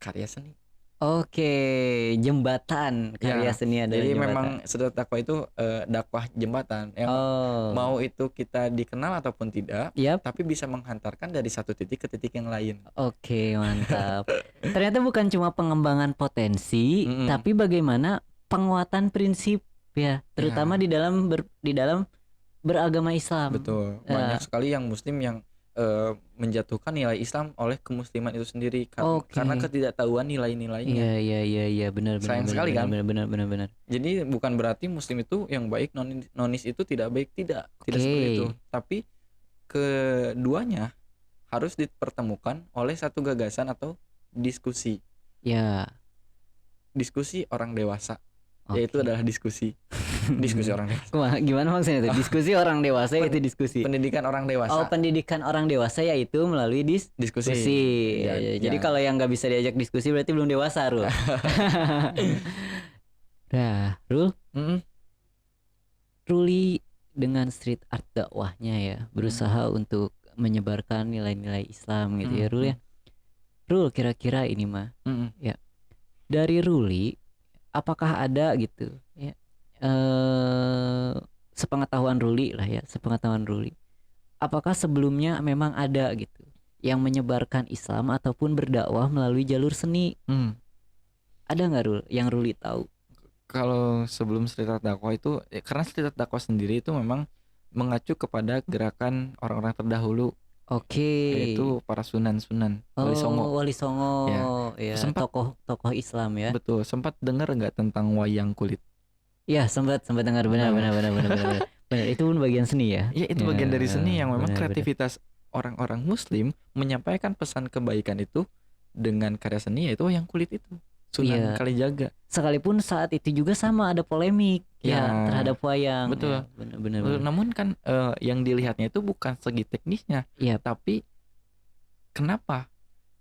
karya seni. Oke, jembatan karya seni adalah jadi jembatan. Memang street art dakwah itu dakwah jembatan yang mau itu kita dikenal ataupun tidak, tapi bisa menghantarkan dari satu titik ke titik yang lain. Oke, mantap. Ternyata bukan cuma pengembangan potensi, tapi bagaimana penguatan prinsip ya, terutama di dalam beragama Islam. Betul. Banyak sekali yang Muslim yang menjatuhkan nilai Islam oleh kemusliman itu sendiri karena ketidaktahuan nilai-nilainya. Iya, benar. Sayang sekali kan? Benar. Jadi bukan berarti Muslim itu yang baik, nonis itu tidak baik, tidak seperti itu. Tapi keduanya harus dipertemukan oleh satu gagasan atau diskusi. Diskusi orang dewasa, yaitu adalah diskusi orang dewasa. Gimana maksudnya itu? Diskusi orang dewasa itu diskusi. Pendidikan orang dewasa. Pendidikan orang dewasa yaitu melalui diskusi. Jadi kalau yang nggak bisa diajak diskusi berarti belum dewasa, Rul. Nah, Ruli dengan street art dakwahnya ya berusaha untuk menyebarkan nilai-nilai Islam gitu ya, Rul ya. Rul, kira-kira ini mah ya dari Ruli apakah ada gitu ya, sepengetahuan Ruli, apakah sebelumnya memang ada gitu yang menyebarkan Islam ataupun berdakwah melalui jalur seni? Ada nggak, Rul, yang Ruli tahu? Kalau sebelum street art dakwah itu karena street art dakwah sendiri itu memang mengacu kepada gerakan orang-orang terdahulu. Yaitu para sunan Wali Songo ya, tokoh Islam ya. Betul. Sempat dengar nggak tentang wayang kulit? Ya, sempat dengar. Benar. Benar, itu pun bagian seni ya. Ya, itu bagian dari seni yang memang kreativitas orang-orang Muslim menyampaikan pesan kebaikan itu dengan karya seni, yaitu wayang kulit itu. Sunan Kalijaga. Sekalipun saat itu juga sama ada polemik terhadap wayang. Betul. Benar. Namun kan yang dilihatnya itu bukan segi teknisnya, tapi kenapa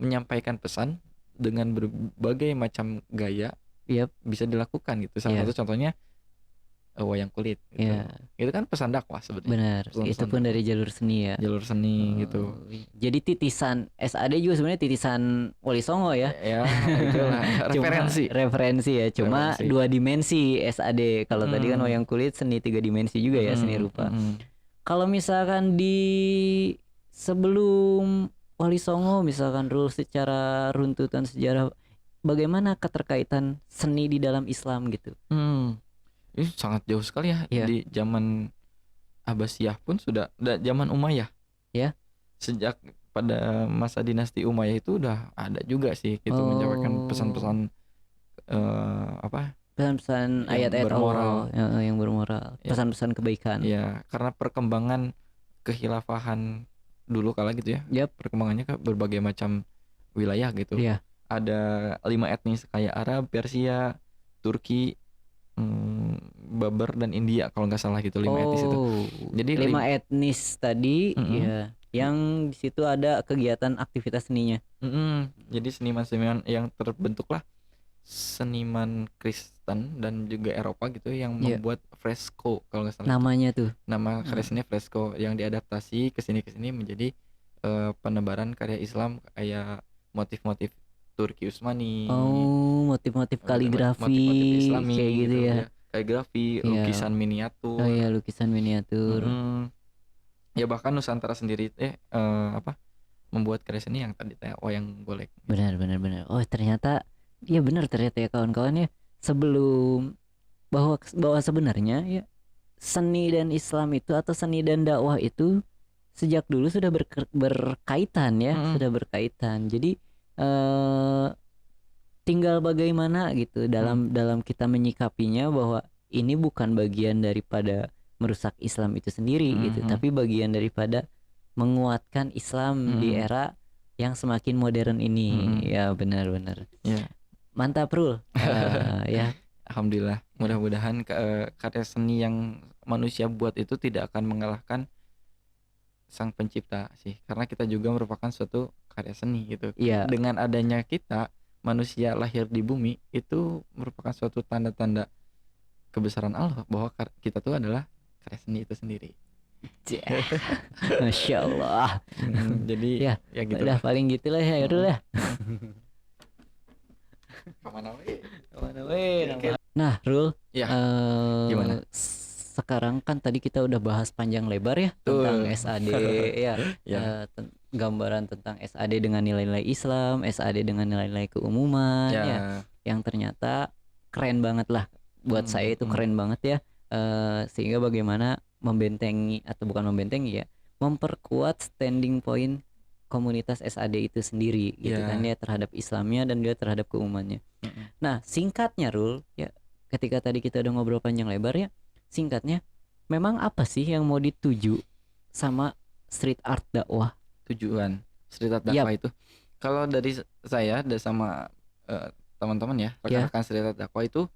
menyampaikan pesan dengan berbagai macam gaya bisa dilakukan gitu. Salah satu contohnya wayang kulit gitu. Itu kan pesan dakwah sebetulnya. Benar. Itu pun dari jalur seni ya. Jalur seni gitu. Jadi titisan SAD juga sebenarnya titisan Wali Songo ya. Ya, itulah referensi ya. Cuma dua dimensi SAD. Kalau tadi kan wayang kulit seni 3 dimensi juga ya, seni rupa. Kalau misalkan di sebelum Wali Songo misalkan, Rul, secara runtutan sejarah bagaimana keterkaitan seni di dalam Islam gitu? Ini sangat jauh sekali ya. Di zaman Abbasiyah pun sudah, zaman Umayyah ya. Sejak pada masa dinasti Umayyah itu udah ada juga sih gitu, menyampaikan pesan-pesan pesan-pesan ayat-ayat bermoral, yang bermoral, pesan-pesan kebaikan. Ya, karena perkembangan kehilafahan dulu kala gitu ya. Perkembangannya ke berbagai macam wilayah gitu. Ada 5 etnis kayak Arab, Persia, Turki, Baber dan India kalau nggak salah gitu, 5 etnis itu. Jadi 5 etnis tadi ya, yang di situ ada kegiatan aktivitas seninya. Jadi seniman-seniman yang terbentuklah seniman Kristen dan juga Eropa gitu yang membuat fresko kalau nggak salah. Namanya tuh. Nama kreasinya fresko yang diadaptasi ke sini menjadi penebaran karya Islam kayak motif-motif Turki Utsmani. Oh, motif-motif kaligrafi motif-motif Islami kayak gitu ya. Kaligrafi, lukisan miniatur. Oh iya, lukisan miniatur. Ya bahkan Nusantara sendiri membuat karya seni yang tadi wayang golek. Benar. Oh, ternyata ya kawan-kawan ya, sebelum bahwa sebenarnya ya seni dan Islam itu atau seni dan dakwah itu sejak dulu sudah berkaitan ya, sudah berkaitan. Jadi tinggal bagaimana gitu dalam kita menyikapinya bahwa ini bukan bagian daripada merusak Islam itu sendiri gitu, tapi bagian daripada menguatkan Islam di era yang semakin modern ini. Ya benar. Ya. Mantap Rul. Ya. Alhamdulillah. Mudah-mudahan karya seni yang manusia buat itu tidak akan mengalahkan sang pencipta sih, karena kita juga merupakan suatu karya seni gitu. Ya. Dengan adanya kita manusia lahir di bumi itu merupakan suatu tanda-tanda kebesaran Allah bahwa kita tuh adalah karya seni itu sendiri. Masya Allah. Jadi ya gitu. Udah paling gitulah ya Rul ya. Kemana we? Nah Rul, ya, gimana? Sekarang kan tadi kita udah bahas panjang lebar ya tentang SAD ya. Gambaran tentang SAD dengan nilai-nilai Islam, SAD dengan nilai-nilai keumuman ya. Yang ternyata keren banget lah buat saya, itu keren banget ya. Sehingga bagaimana membentengi atau bukan membentengi ya, memperkuat standing point komunitas SAD itu sendiri gitu kan ya, terhadap Islamnya dan juga terhadap keumumannya. Nah, singkatnya Rul ya, ketika tadi kita udah ngobrol panjang lebar ya, singkatnya memang apa sih yang mau dituju sama street art dakwah? Tujuan street art dakwah itu, kalau dari saya dan sama teman-teman ya, rekan-rekan street art dakwah itu,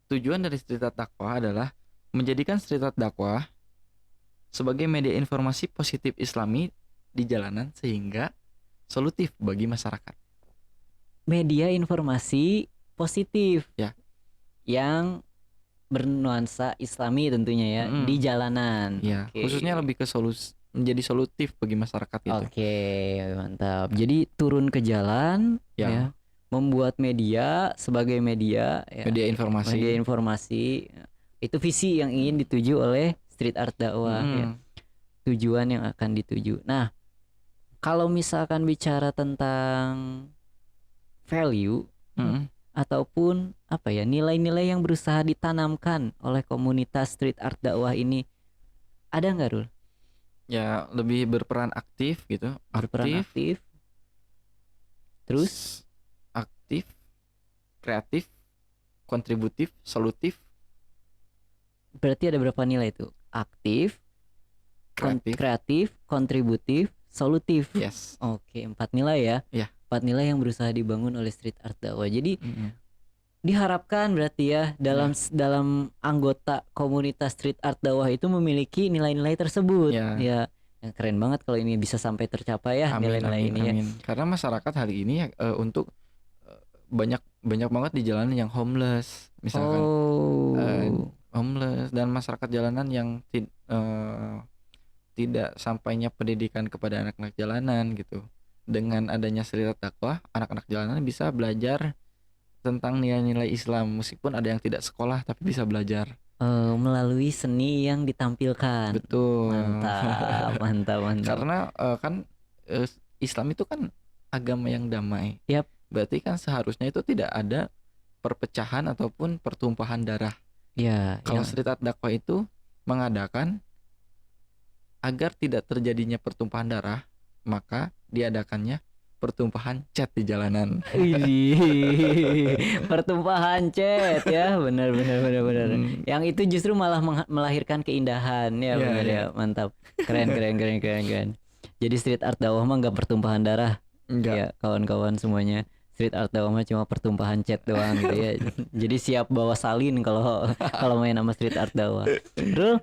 tujuan dari street art dakwah adalah menjadikan street art dakwah sebagai media informasi positif Islami di jalanan sehingga solutif bagi masyarakat. Media informasi positif ya, yang bernuansa Islami tentunya ya, di jalanan. Ya, khususnya lebih ke menjadi solutif bagi masyarakat itu. Oke, mantap. Jadi turun ke jalan ya, membuat media sebagai media ya, media informasi. Itu visi yang ingin dituju oleh street art dakwah ya. Tujuan yang akan dituju. Nah, kalau misalkan bicara tentang value ataupun apa ya, nilai-nilai yang berusaha ditanamkan oleh komunitas street art dakwah ini, ada nggak Rul? Ya, lebih berperan aktif gitu. Aktif. Terus aktif, kreatif, kontributif, solutif. Berarti ada berapa nilai itu? Aktif, kreatif, kontributif, solutif. Yes. Oke, 4 nilai ya. Iya. 4 nilai yang berusaha dibangun oleh street art dakwah. Jadi diharapkan berarti ya dalam anggota komunitas street art dakwah itu memiliki nilai-nilai tersebut. Ya, yang keren banget kalau ini bisa sampai tercapai ya, nilai-nilai ini ya. Karena masyarakat hari ini untuk banyak banget di jalanan yang homeless misalkan. Homeless dan masyarakat jalanan yang tidak sampainya pendidikan kepada anak-anak jalanan gitu. Dengan adanya street art dakwah, anak-anak jalanan bisa belajar tentang nilai-nilai Islam meskipun ada yang tidak sekolah tapi bisa belajar melalui seni yang ditampilkan. Betul. Mantap. Karena Islam itu kan agama yang damai. Yap. Berarti kan seharusnya itu tidak ada perpecahan ataupun pertumpahan darah. Ya. Kalau street art dakwah itu mengadakan agar tidak terjadinya pertumpahan darah, maka diadakannya pertumpahan cat di jalanan. Pertumpahan cat ya, benar. Yang itu justru malah melahirkan keindahan ya, benar ya. Mantap, keren. Jadi street art dakwah mah nggak pertumpahan darah. Enggak. Ya kawan-kawan semuanya, street art dakwah mah cuma pertumpahan cat doang gitu ya. Jadi siap bawa salin kalau main sama street art dakwah. Rul,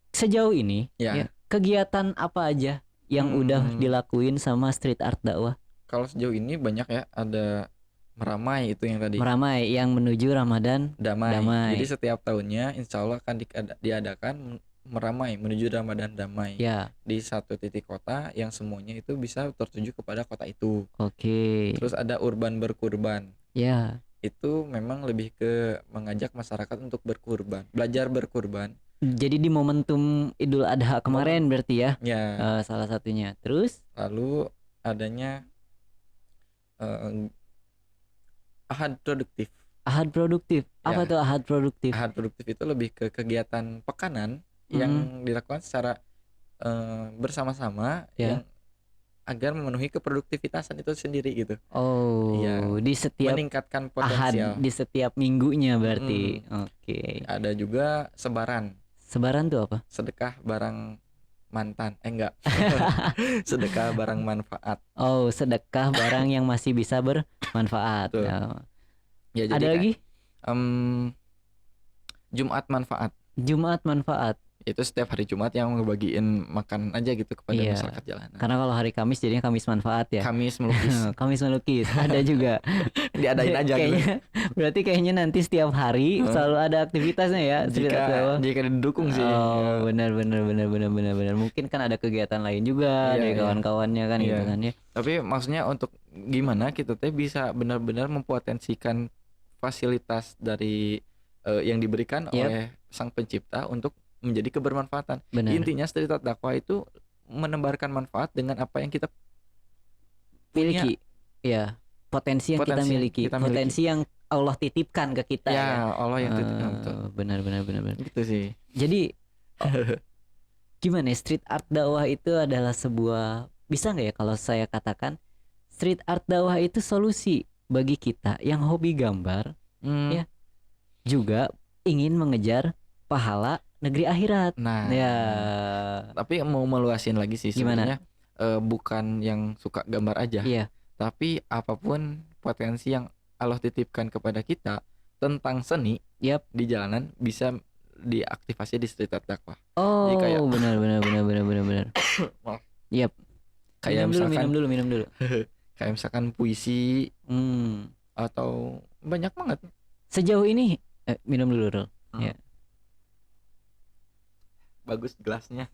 sejauh ini ya, kegiatan apa aja yang udah dilakuin sama street art dakwah? Kalau sejauh ini banyak ya, ada meramai itu yang tadi. Meramai yang menuju Ramadan Damai. damai. Jadi setiap tahunnya insya Allah akan diadakan meramai menuju Ramadan damai Ya. di satu titik kota yang semuanya itu bisa tertuju kepada kota itu. Oke. Terus ada urban berkurban. Ya. Itu memang lebih ke mengajak masyarakat untuk berkurban, belajar berkurban. Jadi di momentum Idul Adha kemarin berarti ya? Ya. Salah satunya. Terus? Lalu adanya Ahad produktif. Ahad produktif. Apa Ya. tuh Ahad produktif? Ahad produktif itu lebih ke kegiatan pekanan yang dilakukan secara bersama-sama yang agar memenuhi keproduktivitasan itu sendiri gitu. Oh, ya, di setiap meningkatkan potensial. Ahad, di setiap minggunya berarti. Oke. Ada juga sebaran. Sebaran tuh apa? Sedekah barang mantan. Enggak. Sedekah barang manfaat. Oh, sedekah barang yang masih bisa bermanfaat. Oh. Ya, jadi ada lagi? Jumat manfaat. Jumat manfaat. Itu setiap hari Jumat yang ngebagiin makan aja gitu kepada masyarakat jalanan. Karena kalau hari Kamis jadinya Kamis manfaat ya. Kamis melukis. Kamis melukis ada juga. Diadain aja kayaknya, gitu. Berarti kayaknya nanti setiap hari selalu ada aktivitasnya ya. Jika didukung sih. Oh, benar. Mungkin kan ada kegiatan lain juga dari kawan-kawannya kan gitu kan ya. Tapi maksudnya untuk gimana kita teh bisa benar-benar mempotensikan fasilitas dari yang diberikan oleh Sang Pencipta untuk menjadi kebermanfaatan. Benar. Intinya street art dakwah itu menebarkan manfaat dengan apa yang kita miliki. Ya, potensi yang kita miliki. Potensi yang Allah titipkan ke kita ya. Allah yang titipkan, betul. Benar. Gitu sih. Jadi gimana street art dakwah itu adalah sebuah, bisa nggak ya kalau saya katakan street art dakwah itu solusi bagi kita yang hobi gambar ya, juga ingin mengejar pahala negeri akhirat. Nah, ya. Tapi mau meluasin lagi sih sebenarnya, bukan yang suka gambar aja. Iya. Tapi apapun potensi yang Allah titipkan kepada kita tentang seni, di jalanan bisa diaktifasi di street art dakwah. Oh, jadi kayak benar. Yap. Kayak minum dulu. Kayak misalkan puisi, atau banyak banget. Sejauh ini minum dulu, Rul. Ya. Bagus gelasnya.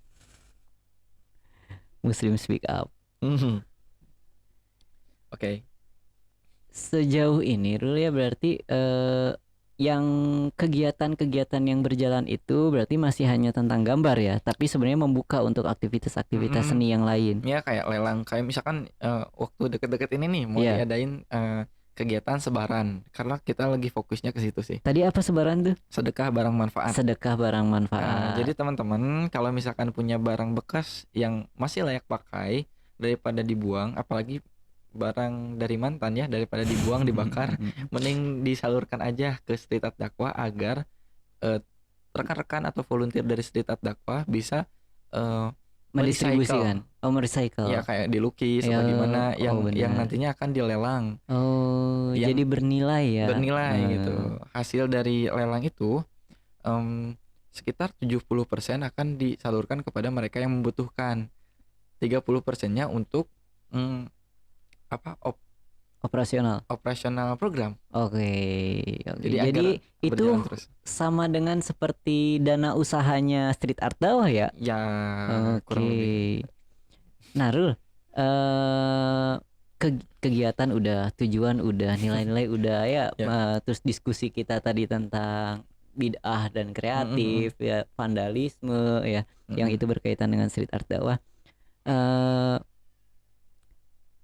Muslim speak up. Oke. Sejauh ini Rul ya berarti yang kegiatan-kegiatan yang berjalan itu berarti masih hanya tentang gambar ya, tapi sebenarnya membuka untuk aktivitas-aktivitas seni yang lain. Ya kayak lelang, kayak misalkan waktu deket-deket ini nih mau diadain kegiatan sebaran, karena kita lagi fokusnya ke situ sih. Tadi apa sebaran tuh? Sedekah barang manfaat. Sedekah barang manfaat. Jadi teman-teman kalau misalkan punya barang bekas yang masih layak pakai daripada dibuang, apalagi barang dari mantan ya, daripada dibuang dibakar, mending disalurkan aja ke street art dakwah agar rekan-rekan atau volunteer dari street art dakwah bisa mendistribusikan, merecycle. Ya kayak dilukis atau gimana yang nantinya akan dilelang. Jadi bernilai ya. Bernilai gitu. Hasil dari lelang itu sekitar 70% akan disalurkan kepada mereka yang membutuhkan. 30%-nya untuk operasional program. Oke. Jadi itu sama dengan seperti dana usahanya street art dakwah ya? Ya, kurang lebih. Nah, Rul, kegiatan udah, tujuan udah, nilai-nilai udah ya, terus diskusi kita tadi tentang bid'ah dan kreatif ya, vandalisme ya, yang itu berkaitan dengan street art dakwah.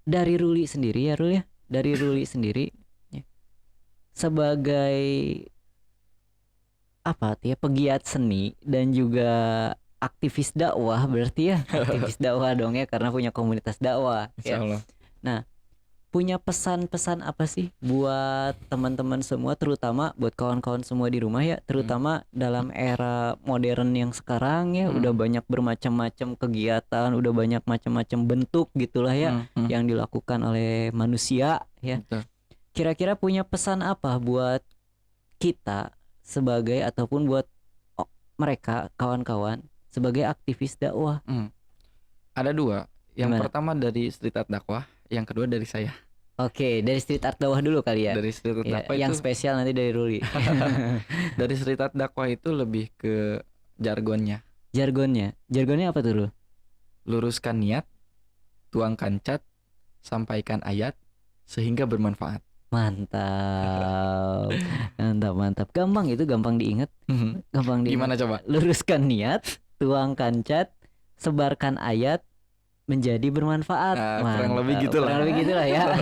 Dari Ruli sendiri ya, Rul ya. Dari Ruli sendiri ya, sebagai apa ya, pegiat seni dan juga aktivis dakwah berarti ya. Aktivis dakwah dong ya, karena punya komunitas dakwah ya. Nah, punya pesan-pesan apa sih buat teman-teman semua, terutama buat kawan-kawan semua di rumah ya, terutama dalam era modern yang sekarang ya, udah banyak bermacam-macam kegiatan, udah banyak macam-macam bentuk gitulah ya yang dilakukan oleh manusia ya. Kira-kira punya pesan apa buat kita sebagai, ataupun buat mereka kawan-kawan sebagai aktivis dakwah? Ada dua. Yang pertama dari street art dakwah, yang kedua dari saya. Oke, dari street art dakwah dulu kali ya. Dari street art Ya, dakwah yang itu spesial nanti dari Ruli. dari street art dakwah itu lebih ke jargonnya. Jargonnya apa tuh, Rul? Luruskan niat, tuangkan cat, sampaikan ayat sehingga bermanfaat. Mantap. Mantap. Gampang diingat. Gampang diingat. Gimana coba? Luruskan niat, tuangkan cat, sebarkan ayat menjadi bermanfaat. Kurang lebih gitulah. Kurang lebih gitulah ya.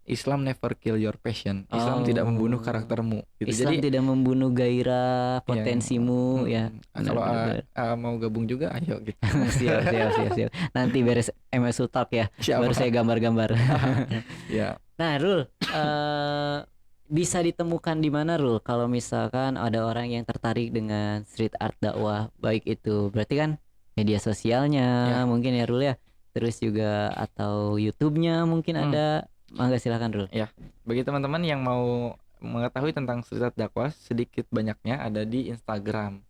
Islam never kill your passion. Islam tidak membunuh karaktermu. Gitu. Islam Jadi tidak membunuh gairah, potensimu ya. Kalau mau gabung juga ayo gitu. Siap. Nanti beres MSU Talk ya. Baru saya gambar-gambar. Ya. Nah, Rul, bisa ditemukan di mana, Rul? Kalau misalkan ada orang yang tertarik dengan street art dakwah, baik itu berarti kan media sosialnya mungkin ya, Rul ya. Terus juga atau YouTube-nya mungkin ada. Mangga silakan, Rul. Ya, bagi teman-teman yang mau mengetahui tentang street art dakwah, sedikit banyaknya ada di Instagram.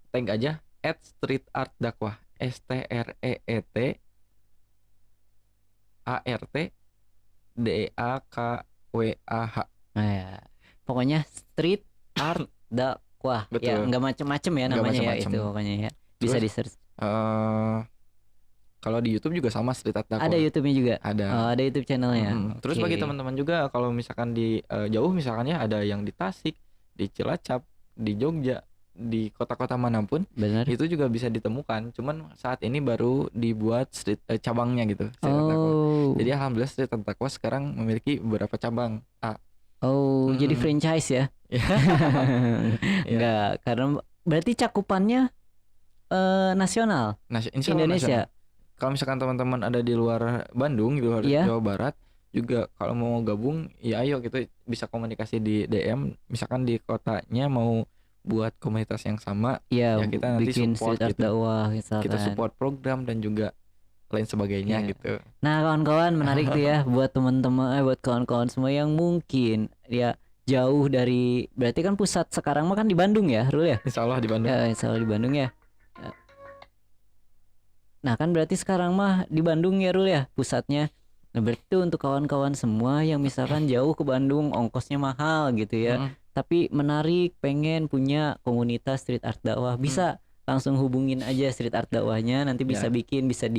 Tag aja @streetartdakwah, STREETARTDAKWAH. Nah, ya. Pokoknya street art dakwah. Betul. Ya, enggak macem-macem ya namanya ya itu pokoknya ya. Bisa di-search. Kalau di YouTube juga sama street art dakwah. Ada YouTube-nya juga. Ada. Ada YouTube channelnya. Terus bagi teman-teman juga kalau misalkan di jauh misalkan ya ada yang di Tasik, di Cilacap, di Jogja, di kota-kota manapun. Benar. Itu juga bisa ditemukan. Cuman saat ini baru dibuat street cabangnya gitu. Street art dakwah. Jadi alhamdulillah street art dakwah sekarang memiliki beberapa cabang. Jadi franchise ya? Enggak, karena berarti cakupannya nasional. Indonesia. Kalau misalkan teman-teman ada di luar Bandung, di luar Jawa Barat, juga kalau mau gabung, ya ayo kita bisa komunikasi di DM. Misalkan di kotanya mau buat komunitas yang sama, ya kita nanti bikin support street art dakwah, misalkan. Kita support program dan juga lain sebagainya gitu. Nah, kawan-kawan menarik tuh ya buat teman-teman, buat kawan-kawan semua yang mungkin ya jauh dari, berarti kan pusat sekarang mah kan di Bandung ya, Rul ya? Insya Allah di Bandung. Ya, insya Allah di Bandung ya. Nah kan berarti sekarang mah di Bandung ya, Rul ya pusatnya. Nah berarti untuk kawan-kawan semua yang misalkan jauh ke Bandung, ongkosnya mahal gitu ya, tapi menarik, pengen punya komunitas street art dakwah, bisa langsung hubungin aja street art dakwahnya. Nanti bisa bikin, bisa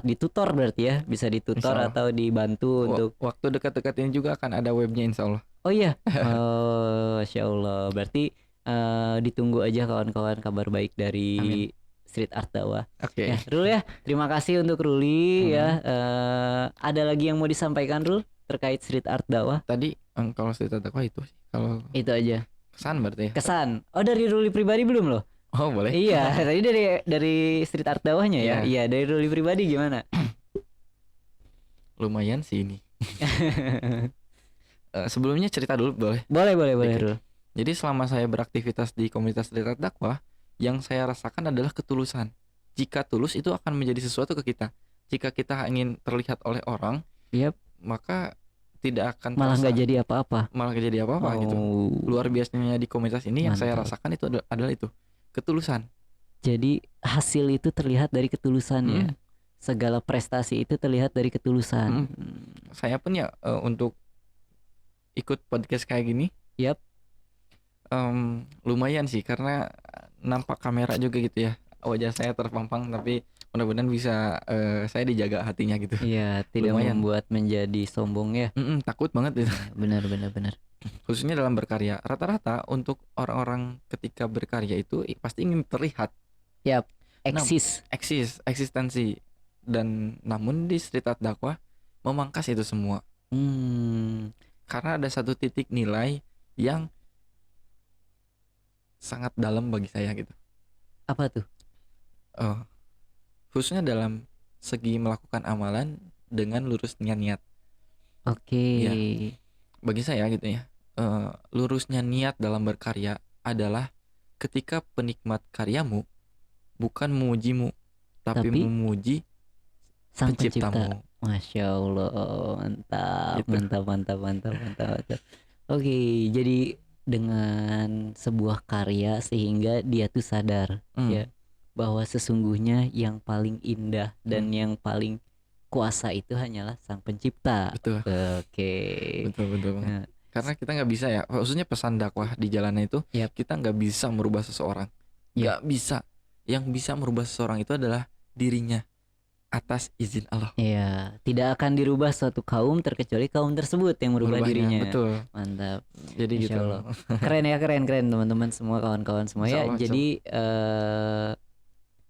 ditutor berarti ya, bisa ditutor atau dibantu untuk waktu dekat-dekat ini juga akan ada webnya insya Allah. Oh iya. Masya Allah. Berarti ditunggu aja kawan-kawan kabar baik dari street art dakwah. Oke. Ya, Rul ya. Terima kasih untuk Ruli ya. Ada lagi yang mau disampaikan, Rul, terkait street art dakwah? Tadi kalau street art dakwah itu sih. Kalau itu aja. Kesan berarti ya. Kesan. Oh, dari Ruli pribadi belum loh? Oh, boleh. Iya, tadi dari street art dakwahnya ya. Iya, dari Ruli pribadi gimana? Lumayan sih ini. Sebelumnya cerita dulu boleh? Boleh, Rul. Jadi selama saya beraktivitas di komunitas street art dakwah, yang saya rasakan adalah ketulusan. Jika tulus itu akan menjadi sesuatu ke kita. Jika kita ingin terlihat oleh orang, maka tidak akan malah nggak jadi apa-apa. Gitu. Luar biasanya di komunitas ini yang saya rasakan itu adalah itu, ketulusan. Jadi hasil itu terlihat dari ketulusannya. Segala prestasi itu terlihat dari ketulusan. Saya pun ya untuk ikut podcast kayak gini, lumayan sih karena nampak kamera juga gitu ya, wajah saya terpampang, tapi mudah-mudahan bisa saya dijaga hatinya gitu. Iya, tidak lumayan membuat menjadi sombong ya. Takut banget itu. Benar. Khususnya dalam berkarya, rata-rata untuk orang-orang ketika berkarya itu pasti ingin terlihat. Eksistensi. Dan namun di street art dakwah memangkas itu semua. Karena ada satu titik nilai yang sangat dalam bagi saya gitu. Apa tuh? Khususnya dalam segi melakukan amalan dengan lurusnya niat. Oke. Ya, bagi saya gitu ya, lurusnya niat dalam berkarya adalah ketika penikmat karyamu bukan memujimu, tapi memuji sang penciptamu. Masya Allah, mantap. Oke, jadi dengan sebuah karya sehingga dia tuh sadar ya bahwa sesungguhnya yang paling indah dan yang paling kuasa itu hanyalah Sang Pencipta. Betul. Oke. Betul. Nah, karena kita nggak bisa ya, khususnya pesan dakwah di jalanan itu, kita nggak bisa merubah seseorang, nggak bisa. Yang bisa merubah seseorang itu adalah dirinya atas izin Allah. Iya, tidak akan dirubah suatu kaum terkecuali kaum tersebut yang merubah dirinya. Betul. Mantap. Jadi gitu. Keren ya, keren teman-teman semua, kawan-kawan semua ya. Jadi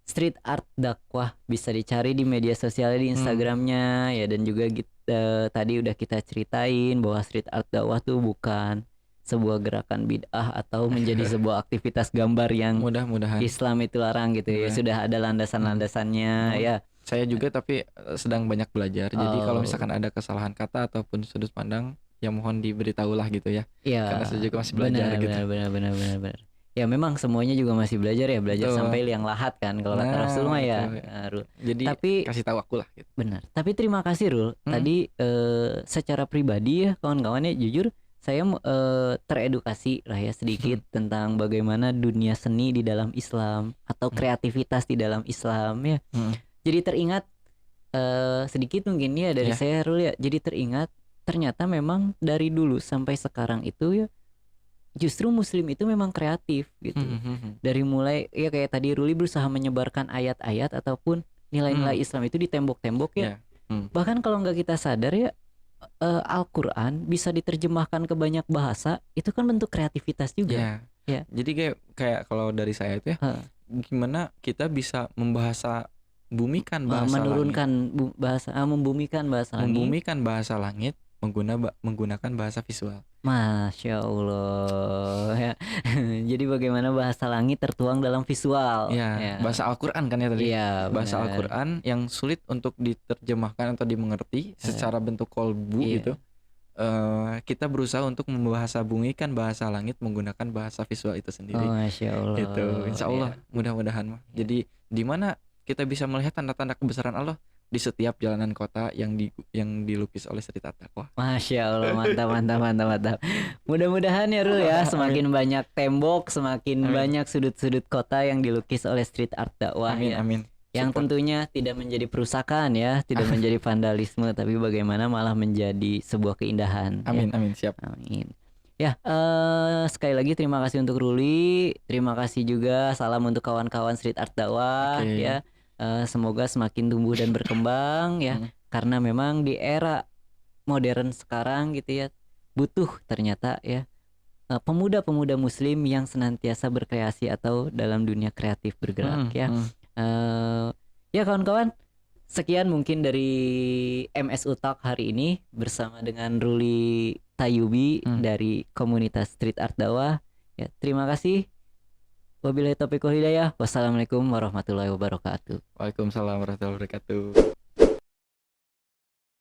street art dakwah bisa dicari di media sosial, di Instagramnya ya, dan juga tadi udah kita ceritain bahwa street art dakwah tuh bukan sebuah gerakan bid'ah atau menjadi sebuah aktivitas gambar yang mudah-mudahan Islam itu larang gitu ya. Sudah ada landasan-landasannya ya. Saya juga tapi sedang banyak belajar. Jadi kalau misalkan ada kesalahan kata ataupun sudut pandang, ya mohon diberitahulah gitu ya. Karena saya juga masih belajar gitu. Benar. Ya memang semuanya juga masih belajar ya, sampai liang lahat kan kalau kata Rasul mah ya. Jadi tapi kasih tahu aku lah gitu. Benar. Tapi terima kasih Rul. Tadi secara pribadi ya kawan-kawannya, jujur saya teredukasi lah ya sedikit tentang bagaimana dunia seni di dalam Islam atau kreativitas di dalam Islam ya. Jadi teringat sedikit mungkin ya dari saya Rul ya. Jadi teringat ternyata memang dari dulu sampai sekarang itu ya justru Muslim itu memang kreatif gitu. Dari mulai ya kayak tadi Ruli berusaha menyebarkan ayat-ayat ataupun nilai-nilai Islam itu di tembok-tembok ya. Bahkan kalau nggak kita sadar ya, Al-Quran bisa diterjemahkan ke banyak bahasa, itu kan bentuk kreativitas juga. Jadi kayak kalau dari saya itu ya, gimana kita bisa membumikan bahasa menurunkan langit, membumikan bahasa langit menggunakan bahasa visual. Masya Allah ya. Jadi bagaimana bahasa langit tertuang dalam visual bahasa Al-Quran kan ya tadi. Bahasa benar. Al-Quran yang sulit untuk diterjemahkan atau dimengerti secara bentuk kolbu gitu. Kita berusaha untuk membahasabumikan bahasa langit menggunakan bahasa visual itu sendiri. Masya Allah. Itu insya Allah mudah-mudahan. Jadi di mana kita bisa melihat tanda-tanda kebesaran Allah di setiap jalanan kota yang dilukis oleh street art dakwah. Masya Allah, mantap. Mudah-mudahan ya Rul ya, semakin banyak tembok, semakin banyak sudut-sudut kota yang dilukis oleh street art dakwah. Amin. Yang tentunya tidak menjadi perusakan ya, tidak menjadi vandalisme, tapi bagaimana malah menjadi sebuah keindahan. Amin, siap. Amin. Ya, sekali lagi terima kasih untuk Ruli, terima kasih juga, salam untuk kawan-kawan street art dakwah ya. Semoga semakin tumbuh dan berkembang ya, karena memang di era modern sekarang gitu ya, butuh ternyata ya pemuda-pemuda Muslim yang senantiasa berkreasi atau dalam dunia kreatif bergerak ya. Ya kawan-kawan, sekian mungkin dari MSU Talk hari ini bersama dengan Ruli Tayubi dari komunitas Street Art Dakwah. Ya, terima kasih. Wabillahi taufiq wal hidayah. Wassalamualaikum warahmatullahi wabarakatuh. Waalaikumsalam warahmatullahi wabarakatuh.